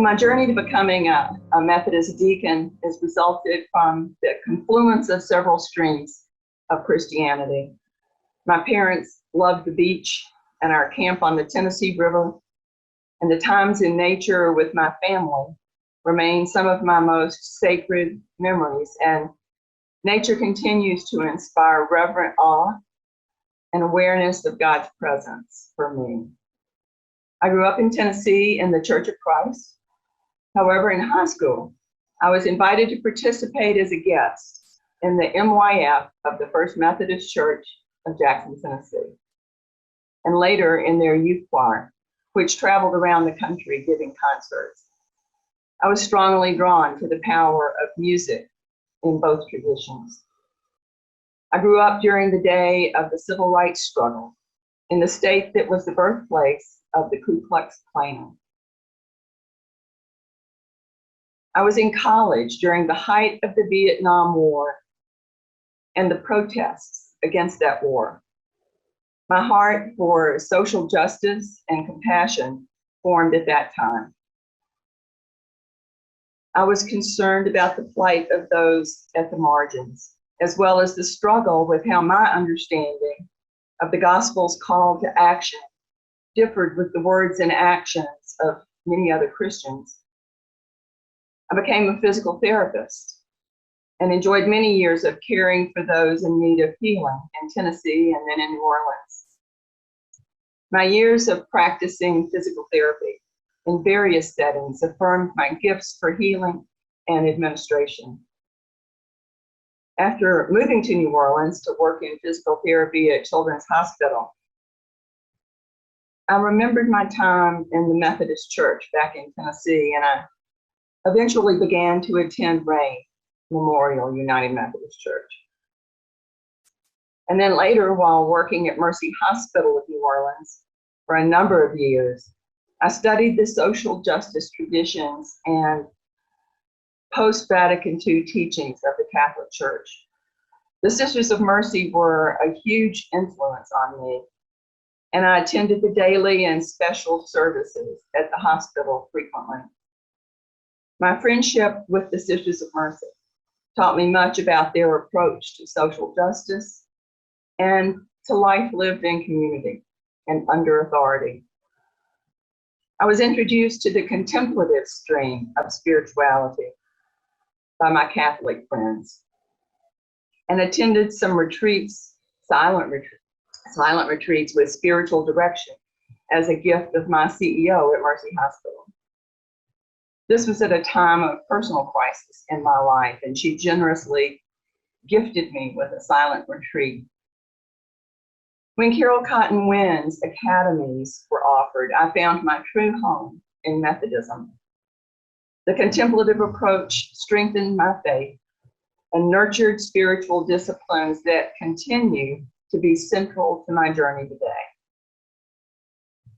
Well, my journey to becoming a Methodist deacon has resulted from the confluence of several streams of Christianity. My parents loved the beach and our camp on the Tennessee River, and the times in nature with my family remain some of my most sacred memories, and nature continues to inspire reverent awe and awareness of God's presence for me. I grew up in Tennessee in the Church of Christ. However, in high school, I was invited to participate as a guest in the MYF of the First Methodist Church of Jackson, Tennessee, and later in their youth choir, which traveled around the country giving concerts. I was strongly drawn to the power of music in both traditions. I grew up during the day of the civil rights struggle in the state that was the birthplace of the Ku Klux Klan. I was in college during the height of the Vietnam War and the protests against that war. My heart for social justice and compassion formed at that time. I was concerned about the plight of those at the margins, as well as the struggle with how my understanding of the gospel's call to action differed with the words and actions of many other Christians. I became a physical therapist and enjoyed many years of caring for those in need of healing in Tennessee and then in New Orleans. My years of practicing physical therapy in various settings affirmed my gifts for healing and administration. After moving to New Orleans to work in physical therapy at Children's Hospital, I remembered my time in the Methodist Church back in Tennessee, and I eventually began to attend Ray Memorial United Methodist Church. And then later, while working at Mercy Hospital of New Orleans for a number of years, I studied the social justice traditions and post-Vatican II teachings of the Catholic Church. The Sisters of Mercy were a huge influence on me, and I attended the daily and special services at the hospital frequently. My friendship with the Sisters of Mercy taught me much about their approach to social justice and to life lived in community and under authority. I was introduced to the contemplative stream of spirituality by my Catholic friends and attended some retreats, silent retreats with spiritual direction as a gift of my CEO at Mercy Hospital. This was at a time of personal crisis in my life, and she generously gifted me with a silent retreat. When Carol Cotton Wynn's academies were offered, I found my true home in Methodism. The contemplative approach strengthened my faith and nurtured spiritual disciplines that continue to be central to my journey today.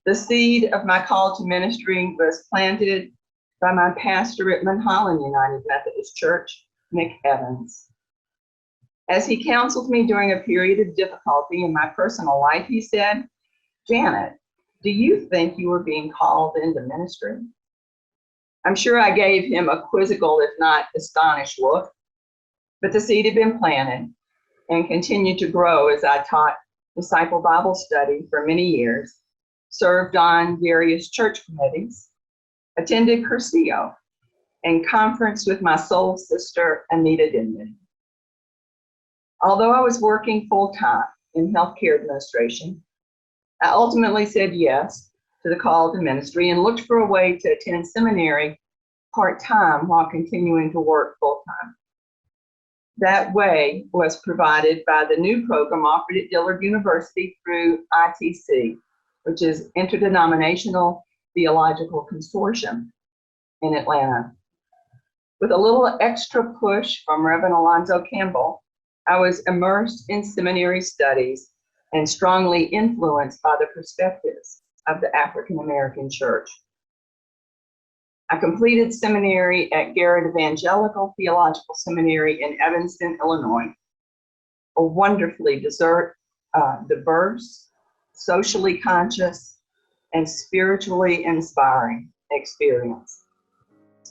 The seed of my call to ministry was planted by my pastor at Mulholland United Methodist Church, Nick Evans. As he counseled me during a period of difficulty in my personal life, he said, "Janet, do you think you are being called into ministry?" I'm sure I gave him a quizzical, if not astonished look, but the seed had been planted and continued to grow as I taught disciple Bible study for many years, served on various church committees, attended Curcio, and conferenced with my soul sister, Anita Denman. Although I was working full-time in healthcare administration, I ultimately said yes to the call to ministry and looked for a way to attend seminary part-time while continuing to work full-time. That way was provided by the new program offered at Dillard University through ITC, which is Interdenominational Theological Consortium in Atlanta. With a little extra push from Reverend Alonzo Campbell, I was immersed in seminary studies and strongly influenced by the perspectives of the African American Church. I completed seminary at Garrett Evangelical Theological Seminary in Evanston, Illinois, a wonderfully diverse, socially conscious, and spiritually inspiring experience.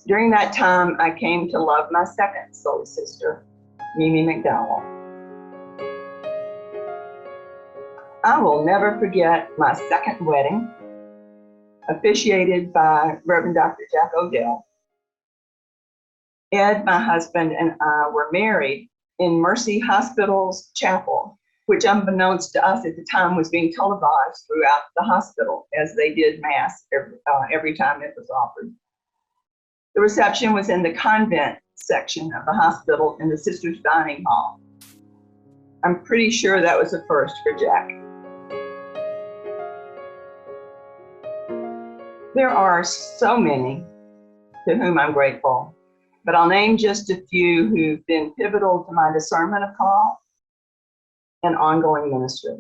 During that time, I came to love my second soul sister, Mimi McDowell. I will never forget my second wedding, officiated by Reverend Dr. Jack Odell. Ed, my husband, and I were married in Mercy Hospital's chapel, which unbeknownst to us at the time was being televised throughout the hospital as they did Mass every time it was offered. The reception was in the convent section of the hospital in the Sisters' Dining Hall. I'm pretty sure that was a first for Jack. There are so many to whom I'm grateful, but I'll name just a few who've been pivotal to my discernment of call and ongoing ministry.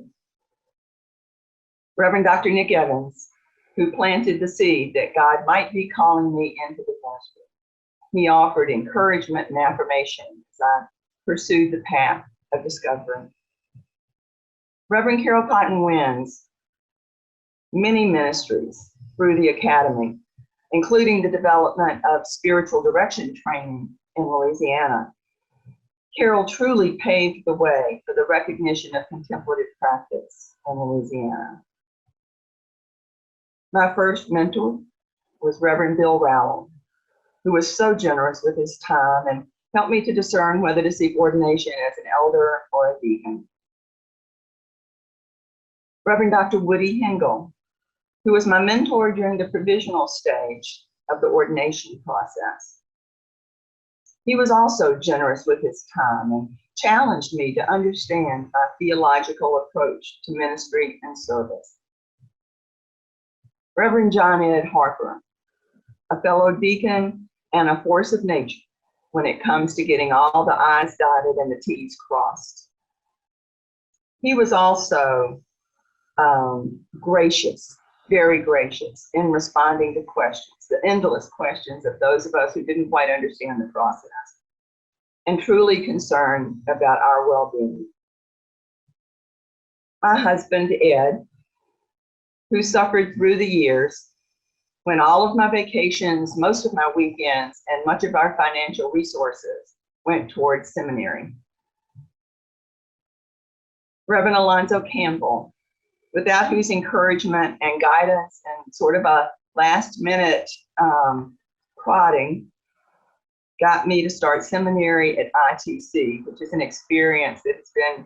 Reverend Dr. Nick Evans, who planted the seed that God might be calling me into the ministry. He offered encouragement and affirmation as I pursued the path of discovery. Reverend Carol Cotton Wins many ministries through the academy, including the development of spiritual direction training in Louisiana. Carol truly paved the way for the recognition of contemplative practice in Louisiana. My first mentor was Reverend Bill Rowell, who was so generous with his time and helped me to discern whether to seek ordination as an elder or a deacon. Reverend Dr. Woody Hengel, who was my mentor during the provisional stage of the ordination process. He was also generous with his time and challenged me to understand my theological approach to ministry and service. Reverend John Ed Harper, a fellow deacon and a force of nature when it comes to getting all the I's dotted and the T's crossed. He was also gracious, very gracious in responding to questions, the endless questions of those of us who didn't quite understand the process, and truly concerned about our well-being. My husband, Ed, who suffered through the years when all of my vacations, most of my weekends, and much of our financial resources went towards seminary. Reverend Alonzo Campbell, without whose encouragement and guidance and sort of a last-minute prodding got me to start seminary at ITC, which is an experience that's been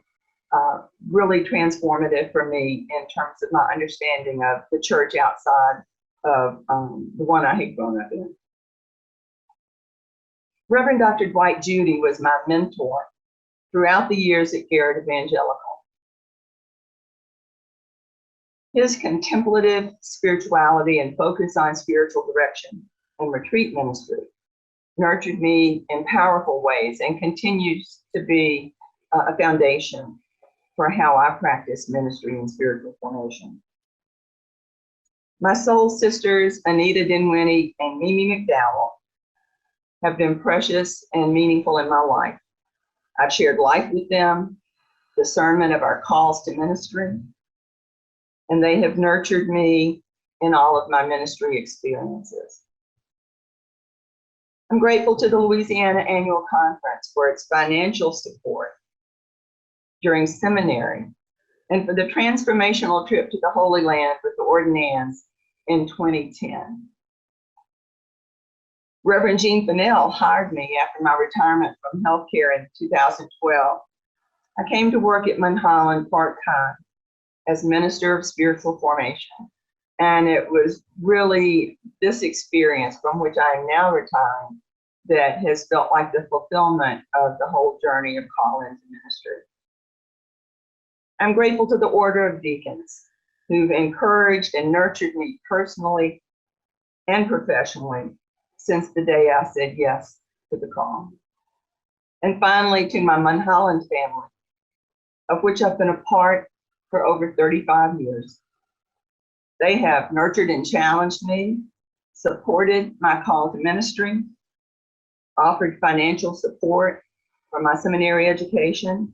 really transformative for me in terms of my understanding of the church outside of the one I had grown up in. Reverend Dr. Dwight Judy was my mentor throughout the years at Garrett Evangelical. His contemplative spirituality and focus on spiritual direction and retreat ministry nurtured me in powerful ways and continues to be a foundation for how I practice ministry and spiritual formation. My soul sisters, Anita Dinwiddie and Mimi McDowell, have been precious and meaningful in my life. I've shared life with them, discernment of our calls to ministry, and they have nurtured me in all of my ministry experiences. I'm grateful to the Louisiana Annual Conference for its financial support during seminary and for the transformational trip to the Holy Land with the ordinands in 2010. Reverend Jean Fennell hired me after my retirement from healthcare in 2012. I came to work at Munholland part-time as Minister of Spiritual Formation. And it was really this experience from which I am now retiring that has felt like the fulfillment of the whole journey of call into ministry. I'm grateful to the Order of Deacons who've encouraged and nurtured me personally and professionally since the day I said yes to the call. And finally, to my Munholland family, of which I've been a part for over 35 years. They have nurtured and challenged me, supported my call to ministry, offered financial support for my seminary education,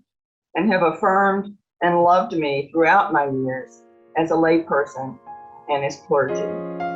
and have affirmed and loved me throughout my years as a layperson and as clergy.